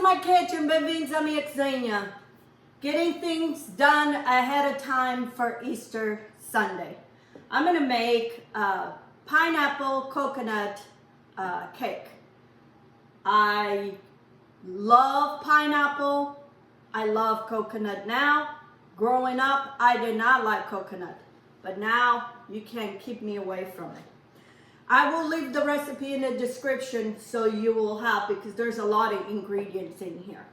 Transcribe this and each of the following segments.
my kitchen, bem-vindos à minha cozinha. Getting things done ahead of time for Easter Sunday. I'm gonna make a pineapple coconut cake. I love pineapple. I love coconut now. Growing up, I did not like coconut, but now you can't keep me away from it. I will leave the recipe in the description so you will have, because there's a lot of ingredients in here.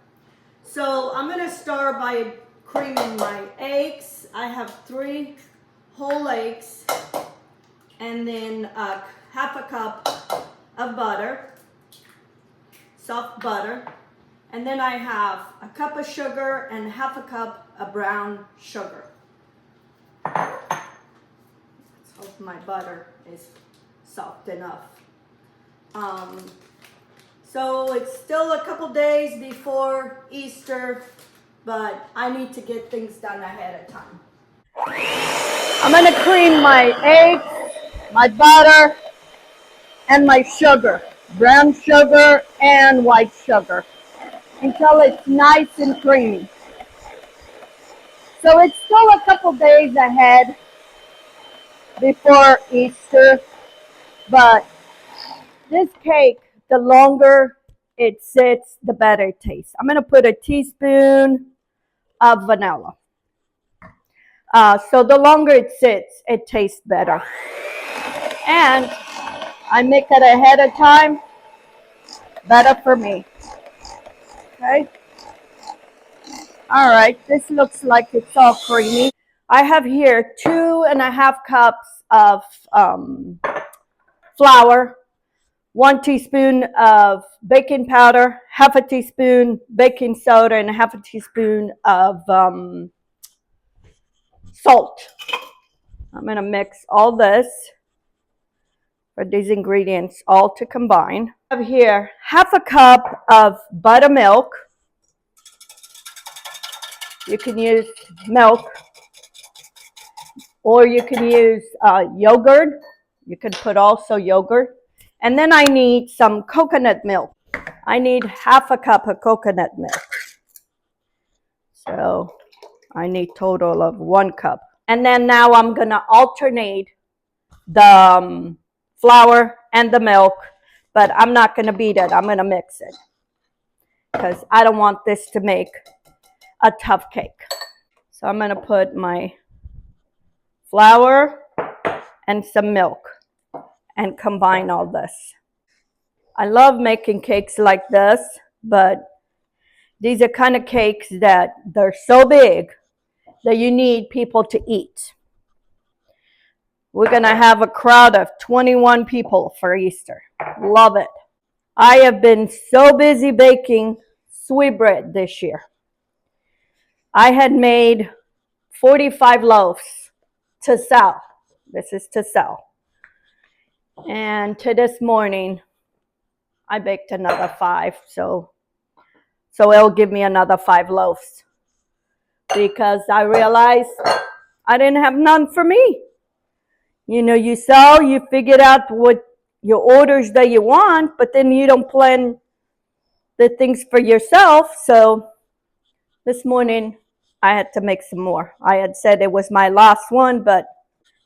So I'm gonna start by creaming my eggs. I have 3 whole eggs, and then half a cup of butter, soft butter. And then I have a cup of sugar and half a cup of brown sugar. Let's hope my butter is soft enough. So it's still a couple days before Easter, but I need to get things done ahead of time. I'm gonna cream my eggs, my butter, and my sugar, brown sugar and white sugar, until it's nice and creamy. So it's still a couple days ahead before Easter, but this cake, the longer it sits, the better it tastes. I'm going to put a teaspoon of vanilla. So the longer it sits, it tastes better. And I make it ahead of time, better for me. Okay. All right, this looks like it's all creamy. I have here 2.5 cups of flour, 1 teaspoon of baking powder, half a teaspoon baking soda, and half a teaspoon of salt. I'm going to mix all this for these ingredients all to combine. I have here half a cup of buttermilk. You can use milk, or you can use yogurt. You can put also yogurt. And then I need some coconut milk. I need half a cup of coconut milk. So I need total of 1 cup. And then now I'm going to alternate the flour and the milk, but I'm not going to beat it. I'm going to mix it because I don't want this to make a tough cake. So I'm going to put my flour and some milk and combine all this. I love making cakes like this, but these are kind of cakes that they're so big that you need people to eat. We're going to have a crowd of 21 people for Easter. Love it. I have been so busy baking sweetbread this year. I had made 45 loaves to sell. This is to sell. And to this morning, I baked another 5. So it'll give me another 5 loaves. Because I realized I didn't have none for me. You know, you sell, you figure out what your orders that you want, but then you don't plan the things for yourself. So this morning, I had to make some more. I had said it was my last one, but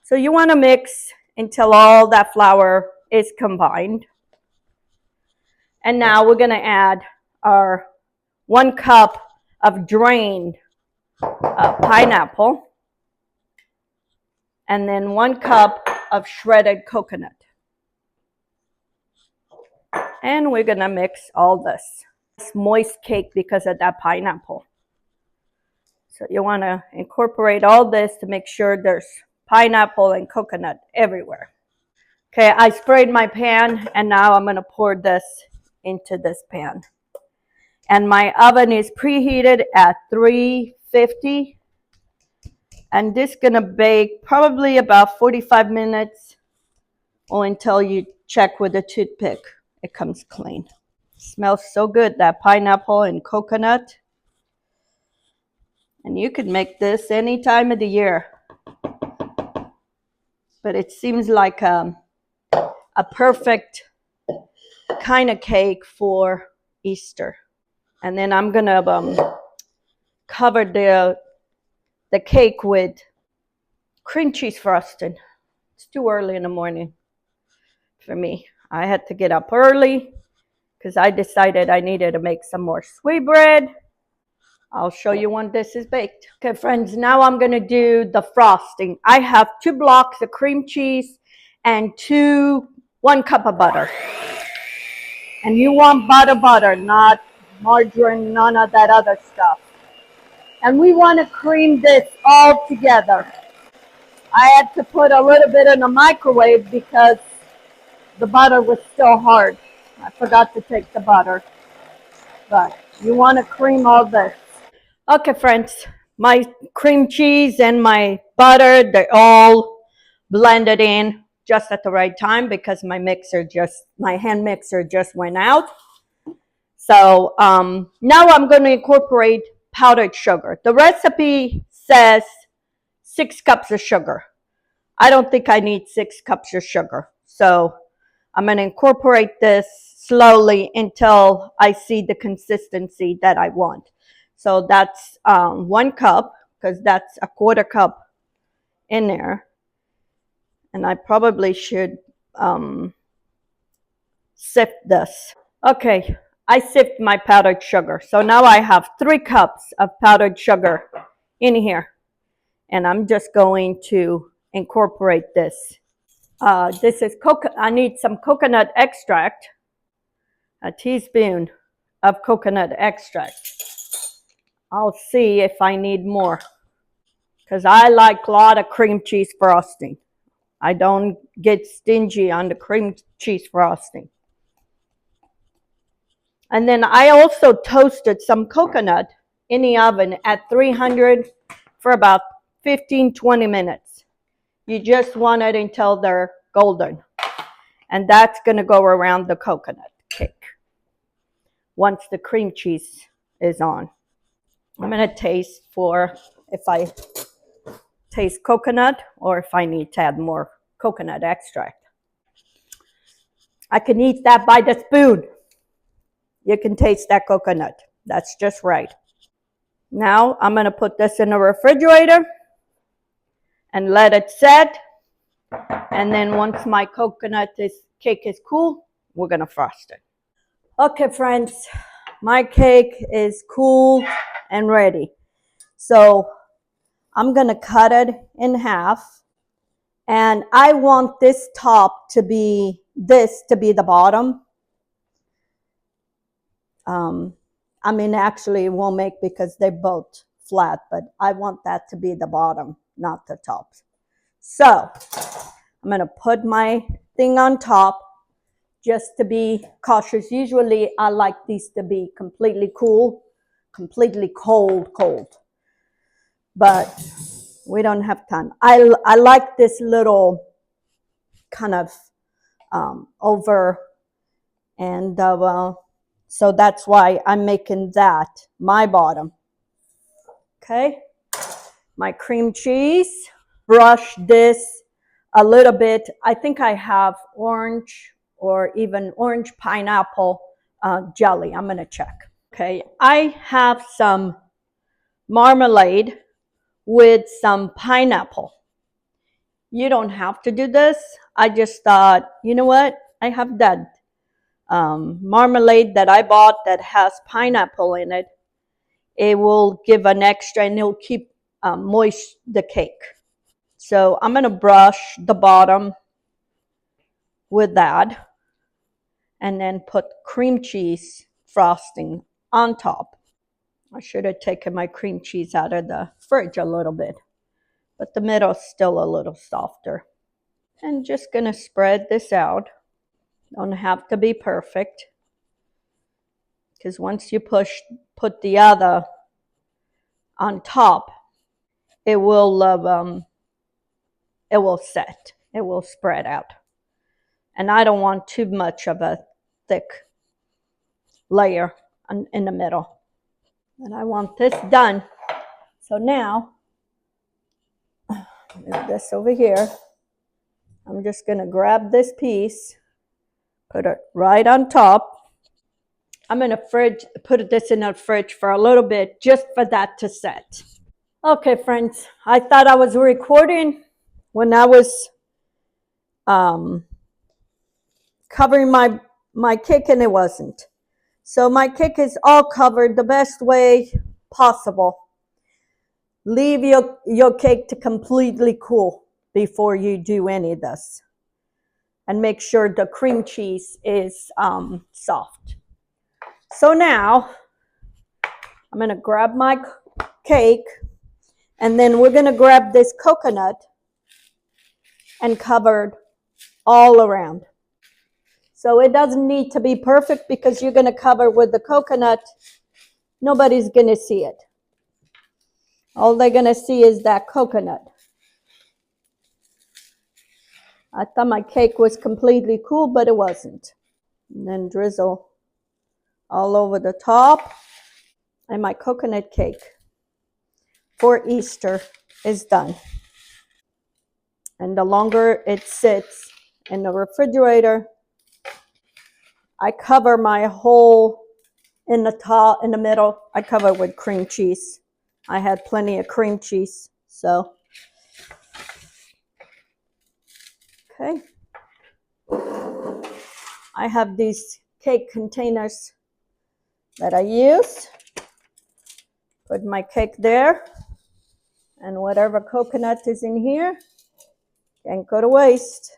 so you want to mix until all that flour is combined. And now we're going to add our 1 cup of drained pineapple, and then 1 cup of shredded coconut. And we're going to mix all this. It's moist cake because of that pineapple. So you want to incorporate all this to make sure there's pineapple and coconut everywhere. Okay, I sprayed my pan, and now I'm going to pour this into this pan. And my oven is preheated at 350. And this is going to bake probably about 45 minutes or until you check with a toothpick. It comes clean. It smells so good, that pineapple and coconut. And you could make this any time of the year. But it seems like a perfect kind of cake for Easter. And then I'm gonna cover the cake with cream cheese frosting. It's too early in the morning for me. I had to get up early because I decided I needed to make some more sweetbread. I'll show you when this is baked. Okay, friends, now I'm gonna do the frosting. I have 2 blocks of cream cheese and 1 cup of butter. And you want butter, not margarine, none of that other stuff. And we want to cream this all together. I had to put a little bit in the microwave because the butter was still hard. I forgot to take the butter. But you want to cream all this. Okay, friends, my cream cheese and my butter, they're all blended in just at the right time because my hand mixer just went out. So now I'm going to incorporate powdered sugar. The recipe says 6 cups of sugar. I don't think I need 6 cups of sugar. So I'm going to incorporate this slowly until I see the consistency that I want. So that's 1 cup, because that's a 1/4 cup in there. And I probably should sift this. Okay, I sift my powdered sugar. So now I have 3 cups of powdered sugar in here. And I'm just going to incorporate this. This is I need some coconut extract, a teaspoon of coconut extract. I'll see if I need more because I like a lot of cream cheese frosting. I don't get stingy on the cream cheese frosting. And then I also toasted some coconut in the oven at 300 for about 15-20 minutes. You just want it until they're golden. And that's going to go around the coconut cake once the cream cheese is on. I'm going to taste for if I taste coconut or if I need to add more coconut extract. I can eat that by the spoon. You can taste that coconut. That's just right. Now I'm going to put this in the refrigerator and let it set. And then once my cake is cool, we're going to frost it. Okay, friends, my cake is cool and ready. So I'm going to cut it in half. And I want this top to be the bottom. I mean, actually it won't make because they're both flat, but I want that to be the bottom, not the top. So I'm going to put my thing on top just to be cautious. Usually I like these to be completely cool, completely cold. But we don't have time. I like this little kind of over, and so that's why I'm making that my bottom. Okay, my cream cheese. Brush this a little bit. I think I have orange or even orange pineapple jelly. I'm gonna check. Okay, I have some marmalade with some pineapple. You don't have to do this. I just thought, you know what? I have that marmalade that I bought that has pineapple in it. It will give an extra and it'll keep moist the cake. So I'm going to brush the bottom with that and then put cream cheese frosting on top. I should have taken my cream cheese out of the fridge a little bit, but the middle is still a little softer. And just going to spread this out. Don't have to be perfect, because once you put the other on top, it will set. It will spread out. And I don't want too much of a thick layer in the middle. And I want this done. So now, move this over here. I'm just going to grab this piece, put it right on top, I'm in a fridge, put this in a fridge for a little bit just for that to set. Okay, friends, I thought I was recording when I was covering my cake, and it wasn't. So my cake is all covered the best way possible. Leave your cake to completely cool before you do any of this. And make sure the cream cheese is soft. So now I'm gonna grab my cake, and then we're gonna grab this coconut and cover it all around. So it doesn't need to be perfect because you're gonna cover with the coconut. Nobody's gonna see it. All they're gonna see is that coconut. I thought my cake was completely cool, but it wasn't. And then drizzle all over the top. And my coconut cake for Easter is done. And the longer it sits in the refrigerator, I cover my whole, in the top, in the middle, I cover with cream cheese. I had plenty of cream cheese, so. Okay. I have these cake containers that I use. Put my cake there, and whatever coconut is in here can't go to waste.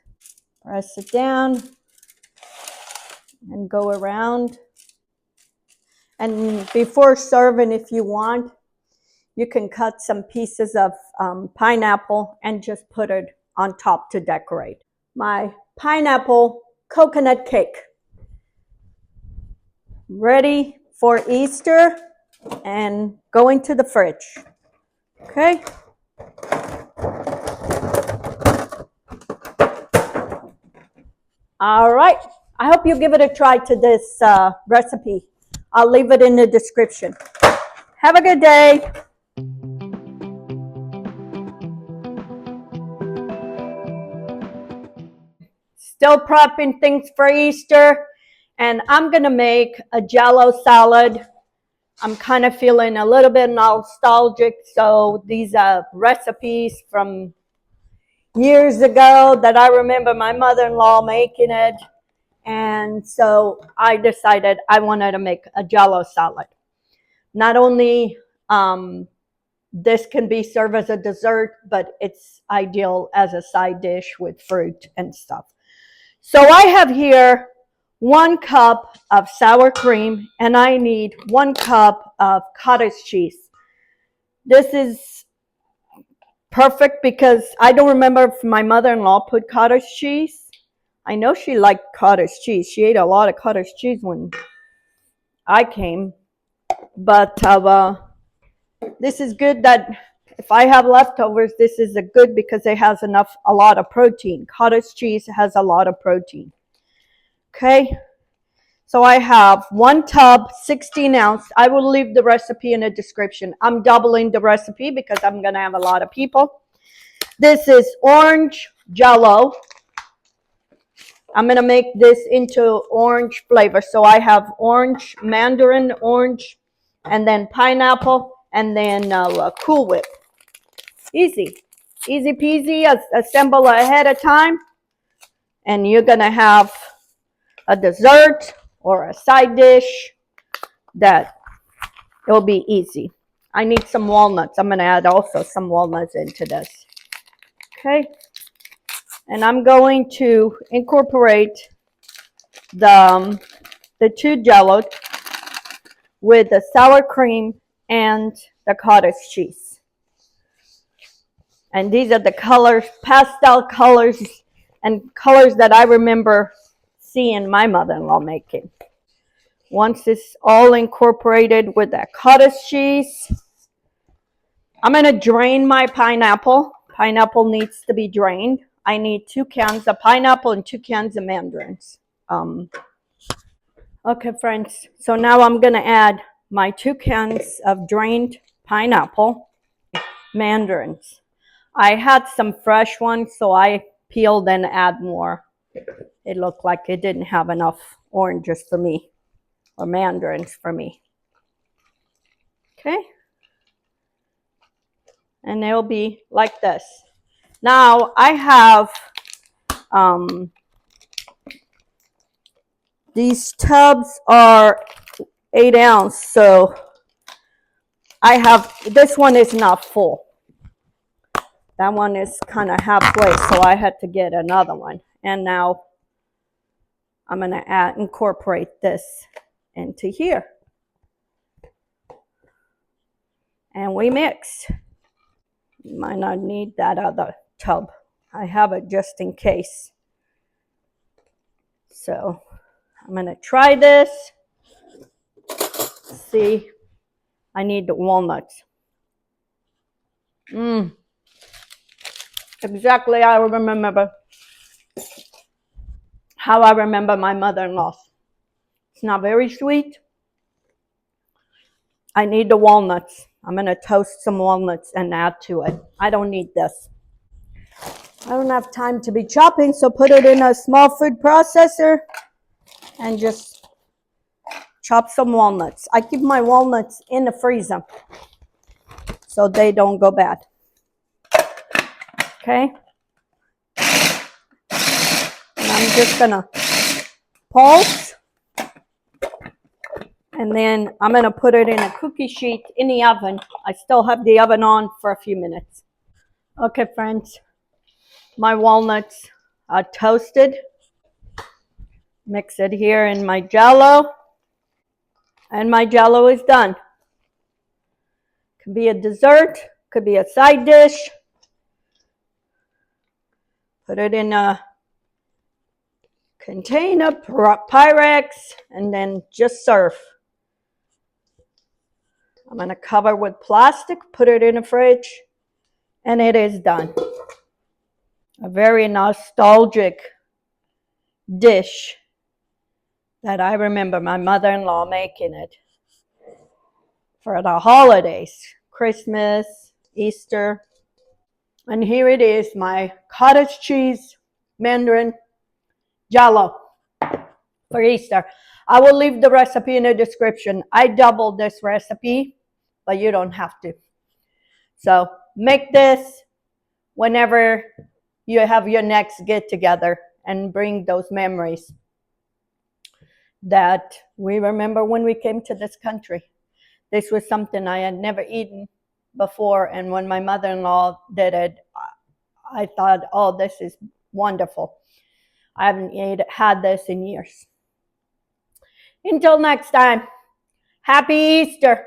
Press it down and go around. And before serving, if you want, you can cut some pieces of pineapple and just put it on top to decorate. My pineapple coconut cake, ready for Easter and going to the fridge. Okay. All right. I hope you give it a try to this recipe. I'll leave it in the description. Have a good day. Still prepping things for Easter, and I'm gonna make a Jell-O salad. I'm kind of feeling a little bit nostalgic, so these are recipes from years ago that I remember my mother-in-law making it, and so I decided I wanted to make a Jell-O salad. Not only this can be served as a dessert, but it's ideal as a side dish with fruit and stuff. So I have here 1 cup of sour cream, and I need 1 cup of cottage cheese. This is perfect because I don't remember if my mother-in-law put cottage cheese. I know she liked cottage cheese. She ate a lot of cottage cheese when I came. But this is good that if I have leftovers, this is a good because it has a lot of protein. Cottage cheese has a lot of protein. Okay. So I have 1 tub, 16 ounce. I will leave the recipe in the description. I'm doubling the recipe because I'm going to have a lot of people. This is orange Jell-O. I'm going to make this into orange flavor. So I have orange, mandarin orange, and then pineapple, and then Cool Whip. Easy. Easy peasy. Assemble ahead of time. And you're going to have a dessert or a side dish that it will be easy. I need some walnuts. I'm going to add also some walnuts into this. Okay. And I'm going to incorporate the 2 Jell-O with the sour cream and the cottage cheese. And these are the colors, pastel colors, and colors that I remember seeing my mother-in-law making. Once it's all incorporated with that cottage cheese, I'm going to drain my pineapple. Pineapple needs to be drained. I need 2 cans of pineapple and 2 cans of mandarins. Okay, friends. So now I'm going to add my 2 cans of drained pineapple, mandarins. I had some fresh ones, so I peeled and add more. It looked like it didn't have enough oranges for me. or mandarins for me. Okay. And they'll be like this. Now I have these tubs are 8 ounce, so I have, this one is not full. That one is kind of halfway, so I had to get another one. And now I'm going to incorporate this into here. And we mix. You might not need that other tub. I have it just in case. So I'm going to try this. See, I need the walnuts. Exactly how I remember my mother-in-law. It's not very sweet. I need the walnuts. I'm going to toast some walnuts and add to it. I don't need this. I don't have time to be chopping, so put it in a small food processor and just chop some walnuts. I keep my walnuts in the freezer so they don't go bad. Okay? And I'm just going to pulse. And then I'm going to put it in a cookie sheet in the oven. I still have the oven on for a few minutes. Okay, friends. My walnuts are toasted. Mix it here in my Jell-O. And my Jell-O is done. Could be a dessert. Could be a side dish. Put it in a container, Pyrex, and then just serve. I'm going to cover with plastic, put it in the fridge, and it is done. A very nostalgic dish that I remember my mother-in-law making it for the holidays, Christmas, Easter. And here it is, my cottage cheese mandarin Jell-O for Easter. I will leave the recipe in the description. I doubled this recipe, but you don't have to. So make this whenever you have your next get together and bring those memories that we remember when we came to this country. This was something I had never eaten before, and when my mother-in-law did it, I thought, oh, this is wonderful. I haven't had this in years. Until next time, happy Easter.